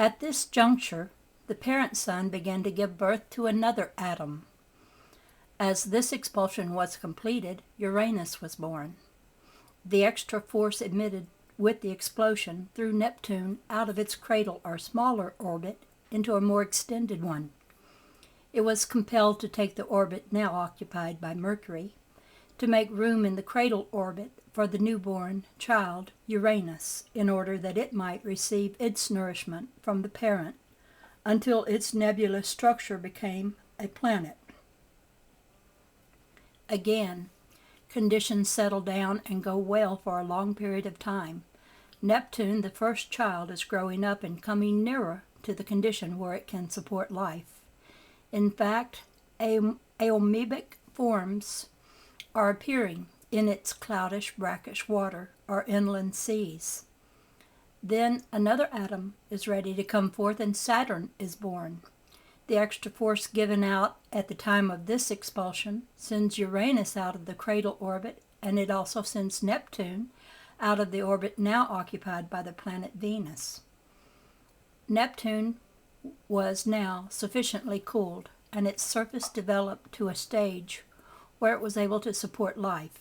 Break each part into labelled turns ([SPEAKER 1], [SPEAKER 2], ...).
[SPEAKER 1] At this juncture, the parent sun began to give birth to another atom. As this expulsion was completed, Uranus was born. The extra force emitted with the explosion threw Neptune out of its cradle or smaller orbit into a more extended one. It was compelled to take the orbit now occupied by Mercury to make room in the cradle orbit for the newborn child, Uranus, in order that it might receive its nourishment from the parent until its nebulous structure became a planet. Again, conditions settle down and go well for a long period of time. Neptune, the first child, is growing up and coming nearer to the condition where it can support life. In fact, amoebic forms are appearing in its cloudish, brackish water or inland seas. Then another atom is ready to come forth and Saturn is born. The extra force given out at the time of this expulsion sends Uranus out of the cradle orbit, and it also sends Neptune out of the orbit now occupied by the planet Venus. Neptune was now sufficiently cooled, and its surface developed to a stage where it was able to support life.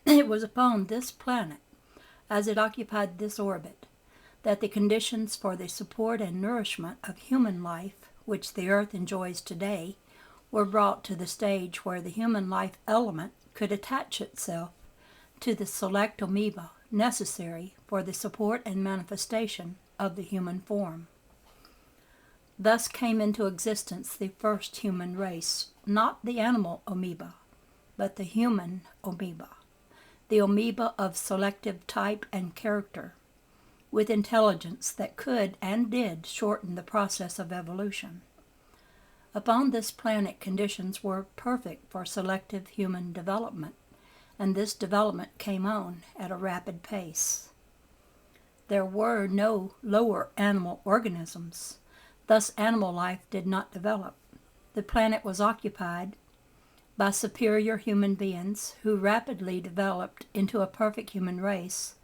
[SPEAKER 1] It was upon this planet, as it occupied this orbit, that the conditions for the support and nourishment of human life, which the Earth enjoys today, were brought to the stage where the human life element could attach itself to the select amoeba necessary for the support and manifestation of the human form. Thus came into existence the first human race, not the animal amoeba, but the human amoeba, the amoeba of selective type and character, with intelligence that could and did shorten the process of evolution. Upon this planet, conditions were perfect for selective human development, and this development came on at a rapid pace. There were no lower animal organisms, thus animal life did not develop. The planet was occupied by superior human beings who rapidly developed into a perfect human race,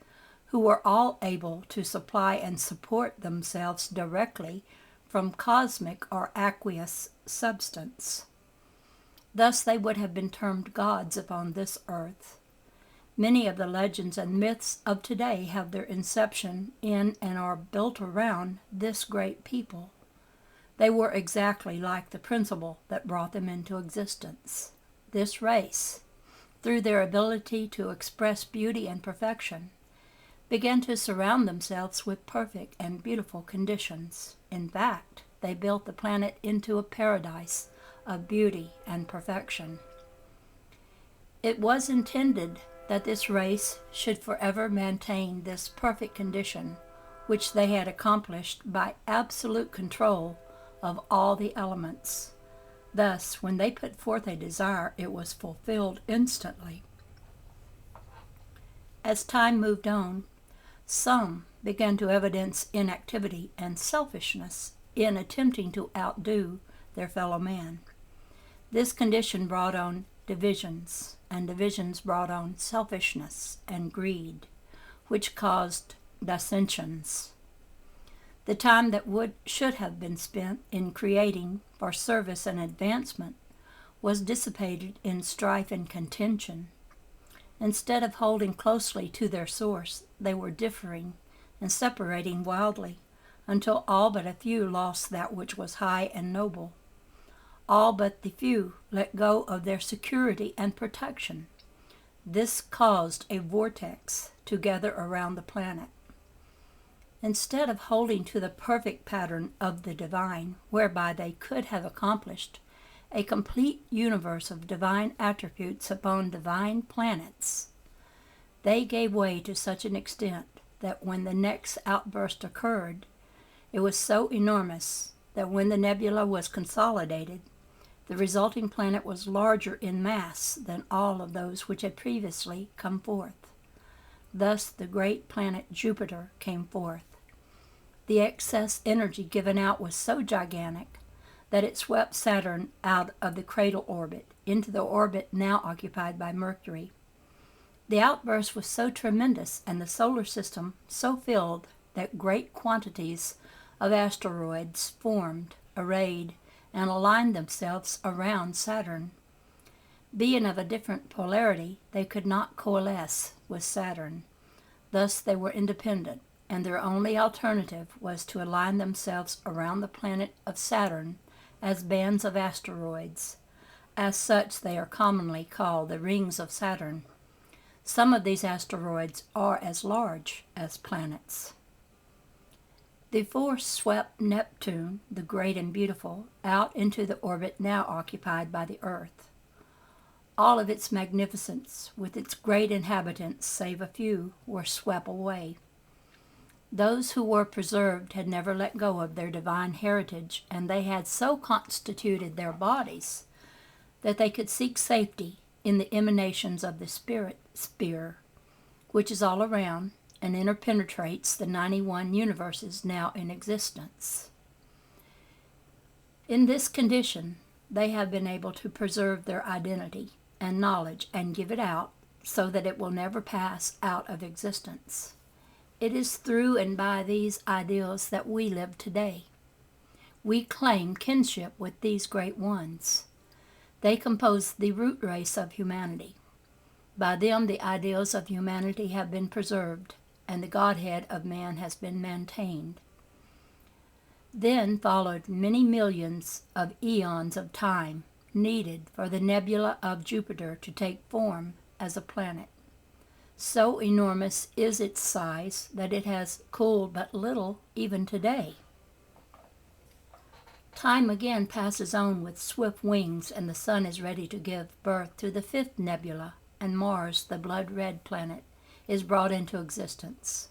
[SPEAKER 1] who were all able to supply and support themselves directly from cosmic or aqueous substance. Thus they would have been termed gods upon this earth. Many of the legends and myths of today have their inception in and are built around this great people. They were exactly like the principle that brought them into existence. This race, through their ability to express beauty and perfection, began to surround themselves with perfect and beautiful conditions. In fact, they built the planet into a paradise of beauty and perfection. It was intended that this race should forever maintain this perfect condition, which they had accomplished by absolute control of all the elements. Thus, when they put forth a desire, it was fulfilled instantly. As time moved on, some began to evidence inactivity and selfishness in attempting to outdo their fellow man. This condition brought on divisions, and divisions brought on selfishness and greed, which caused dissensions. The time that should have been spent in creating for service and advancement was dissipated in strife and contention. Instead of holding closely to their source, they were differing and separating wildly until all but a few lost that which was high and noble. All but the few let go of their security and protection. This caused a vortex to gather around the planet. Instead of holding to the perfect pattern of the divine, whereby they could have accomplished a complete universe of divine attributes upon divine planets, they gave way to such an extent that when the next outburst occurred, it was so enormous that when the nebula was consolidated, the resulting planet was larger in mass than all of those which had previously come forth. Thus the great planet Jupiter came forth. The excess energy given out was so gigantic that it swept Saturn out of the cradle orbit into the orbit now occupied by Mercury. The outburst was so tremendous and the solar system so filled that great quantities of asteroids formed, arrayed, and aligned themselves around Saturn. Being of a different polarity, they could not coalesce with Saturn. Thus they were independent, and their only alternative was to align themselves around the planet of Saturn as bands of asteroids. As such, they are commonly called the rings of Saturn. Some of these asteroids are as large as planets. The force swept Neptune, the Great and Beautiful, out into the orbit now occupied by the Earth. All of its magnificence, with its great inhabitants, save a few, were swept away. Those who were preserved had never let go of their divine heritage, and they had so constituted their bodies that they could seek safety in the emanations of the spirit sphere, which is all around and interpenetrates the 91 universes now in existence. In this condition, they have been able to preserve their identity and knowledge and give it out so that it will never pass out of existence. It is through and by these ideals that we live today. We claim kinship with these great ones. They compose the root race of humanity. By them the ideals of humanity have been preserved, and the Godhead of man has been maintained. Then followed many millions of eons of time needed for the nebula of Jupiter to take form as a planet. So enormous is its size that it has cooled but little even today. Time again passes on with swift wings, and the sun is ready to give birth to the fifth nebula, and Mars, the blood-red planet, is brought into existence.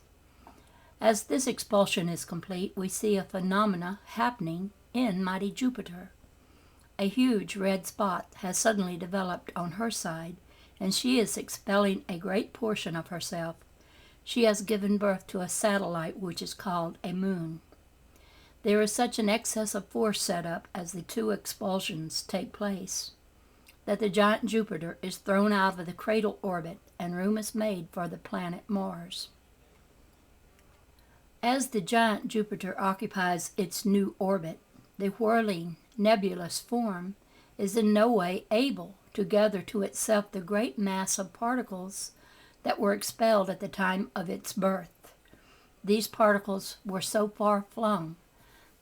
[SPEAKER 1] As this expulsion is complete, we see a phenomena happening in mighty Jupiter. A huge red spot has suddenly developed on her side, and she is expelling a great portion of herself. She has given birth to a satellite which is called a moon. There is such an excess of force set up as the two expulsions take place that the giant Jupiter is thrown out of the cradle orbit and room is made for the planet Mars. As the giant Jupiter occupies its new orbit, the whirling, nebulous form is in no way able to gather to itself the great mass of particles that were expelled at the time of its birth. These particles were so far flung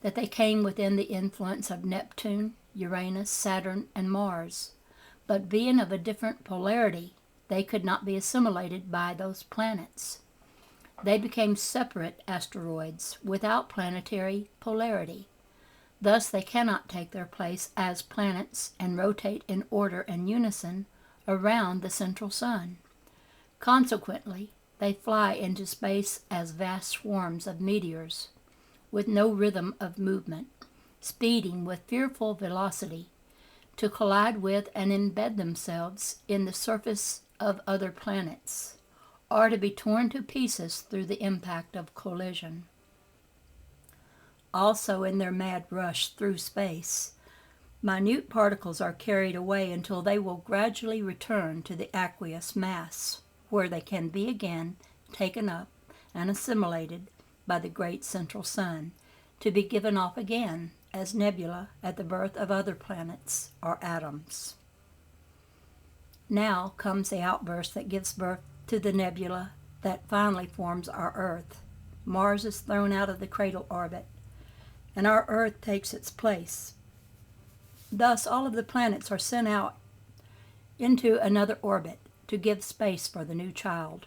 [SPEAKER 1] that they came within the influence of Neptune, Uranus, Saturn, and Mars, but being of a different polarity, they could not be assimilated by those planets. They became separate asteroids without planetary polarity. Thus they cannot take their place as planets and rotate in order and unison around the central sun. Consequently, they fly into space as vast swarms of meteors, with no rhythm of movement, speeding with fearful velocity to collide with and embed themselves in the surface of other planets, or to be torn to pieces through the impact of collision. Also, in their mad rush through space, minute particles are carried away until they will gradually return to the aqueous mass, where they can be again taken up and assimilated by the great central sun, to be given off again as nebula at the birth of other planets or atoms. Now comes the outburst that gives birth to the nebula that finally forms our Earth. Mars is thrown out of the cradle orbit, and our Earth takes its place. Thus, all of the planets are sent out into another orbit to give space for the new child.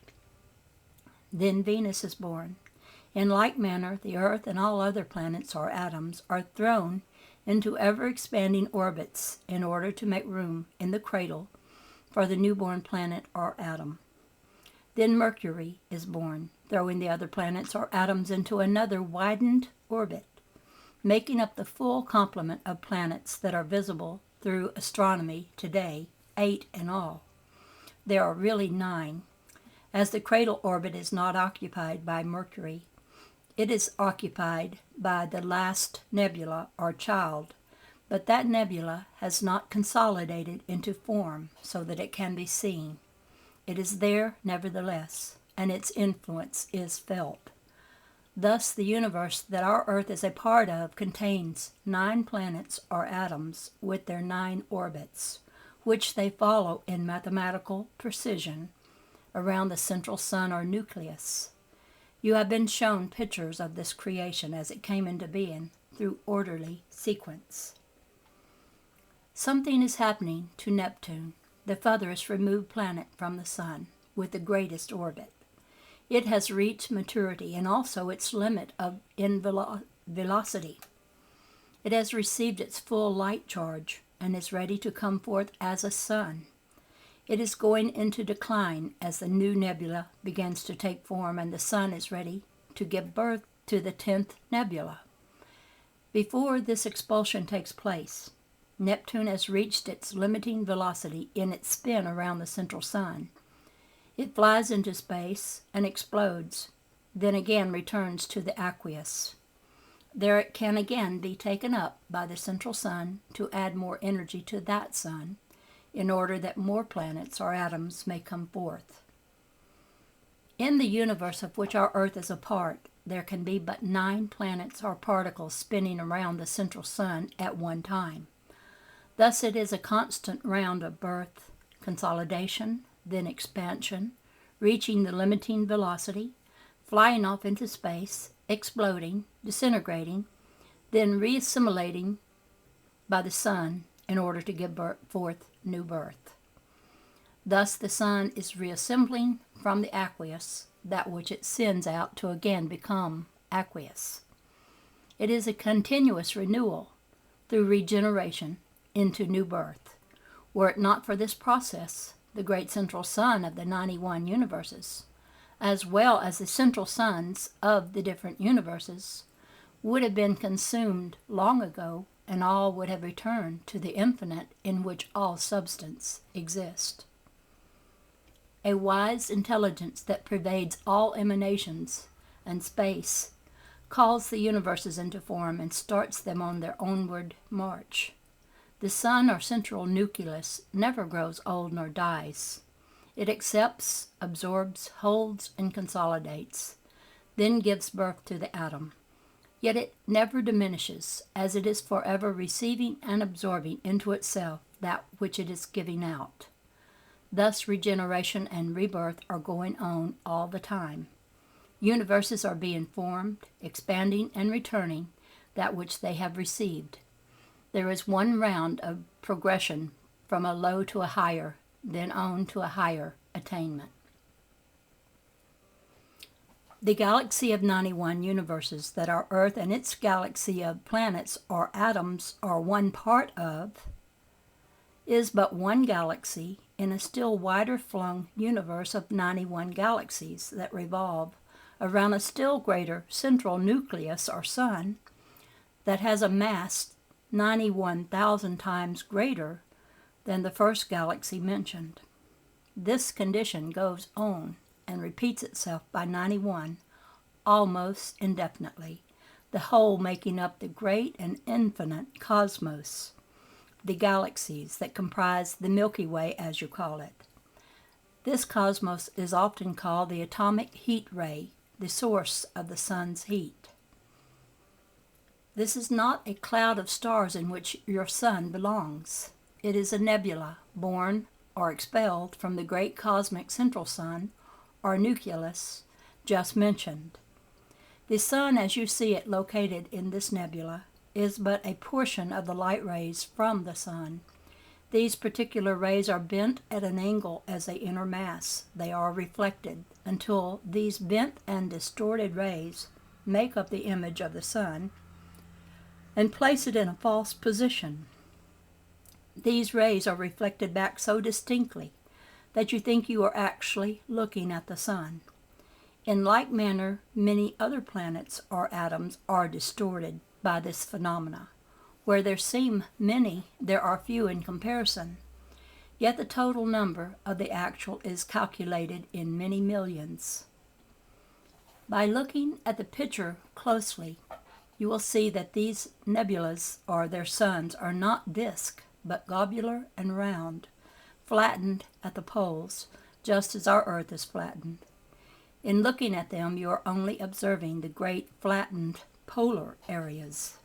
[SPEAKER 1] Then Venus is born. In like manner, the Earth and all other planets or atoms are thrown into ever-expanding orbits in order to make room in the cradle for the newborn planet or atom. Then Mercury is born, throwing the other planets or atoms into another widened orbit, making up the full complement of planets that are visible through astronomy today, 8 in all. There are really 9. As the cradle orbit is not occupied by Mercury, it is occupied by the last nebula or child, but that nebula has not consolidated into form so that it can be seen. It is there nevertheless, and its influence is felt. Thus, the universe that our Earth is a part of contains 9 planets or atoms with their 9 orbits, which they follow in mathematical precision around the central sun or nucleus. You have been shown pictures of this creation as it came into being through orderly sequence. Something is happening to Neptune, the furthest removed planet from the sun, with the greatest orbit. It has reached maturity and also its limit in velocity. It has received its full light charge and is ready to come forth as a sun. It is going into decline as the new nebula begins to take form and the sun is ready to give birth to the 10th nebula. Before this expulsion takes place, Neptune has reached its limiting velocity in its spin around the central sun. It flies into space and explodes, then again returns to the aqueous. There it can again be taken up by the central sun to add more energy to that sun, in order that more planets or atoms may come forth. In the universe of which our Earth is a part, there can be but 9 planets or particles spinning around the central sun at one time. Thus it is a constant round of birth, consolidation, then expansion, reaching the limiting velocity, flying off into space, exploding, disintegrating, then reassimilating by the sun in order to give forth new birth. Thus the sun is reassembling from the aqueous that which it sends out to again become aqueous. It is a continuous renewal through regeneration into new birth. Were it not for this process, the great central sun of the 91 universes, as well as the central suns of the different universes, would have been consumed long ago, and all would have returned to the infinite in which all substance exists. A wise intelligence that pervades all emanations and space calls the universes into form and starts them on their onward march. The sun or central nucleus never grows old nor dies. It accepts, absorbs, holds, and consolidates, then gives birth to the atom. Yet it never diminishes, as it is forever receiving and absorbing into itself that which it is giving out. Thus regeneration and rebirth are going on all the time. Universes are being formed, expanding, and returning that which they have received. There is one round of progression from a low to a higher, then on to a higher attainment. The galaxy of 91 universes that our Earth and its galaxy of planets or atoms are one part of is but one galaxy in a still wider flung universe of 91 galaxies that revolve around a still greater central nucleus or sun that has a mass 91,000 times greater than the first galaxy mentioned. This condition goes on and repeats itself by 91 almost indefinitely, the whole making up the great and infinite cosmos, the galaxies that comprise the Milky Way, as you call it. This cosmos is often called the atomic heat ray, the source of the sun's heat. This is not a cloud of stars in which your sun belongs. It is a nebula born or expelled from the great cosmic central sun or nucleus just mentioned. The sun, as you see it located in this nebula, is but a portion of the light rays from the sun. These particular rays are bent at an angle as they enter mass. They are reflected until these bent and distorted rays make up the image of the sun and place it in a false position. These rays are reflected back so distinctly that you think you are actually looking at the sun. In like manner, many other planets or atoms are distorted by this phenomena. Where there seem many, there are few in comparison. Yet the total number of the actual is calculated in many millions. By looking at the picture closely, you will see that these nebulas or their suns are not disk, but globular and round, flattened at the poles, just as our Earth is flattened. In looking at them, you are only observing the great flattened polar areas.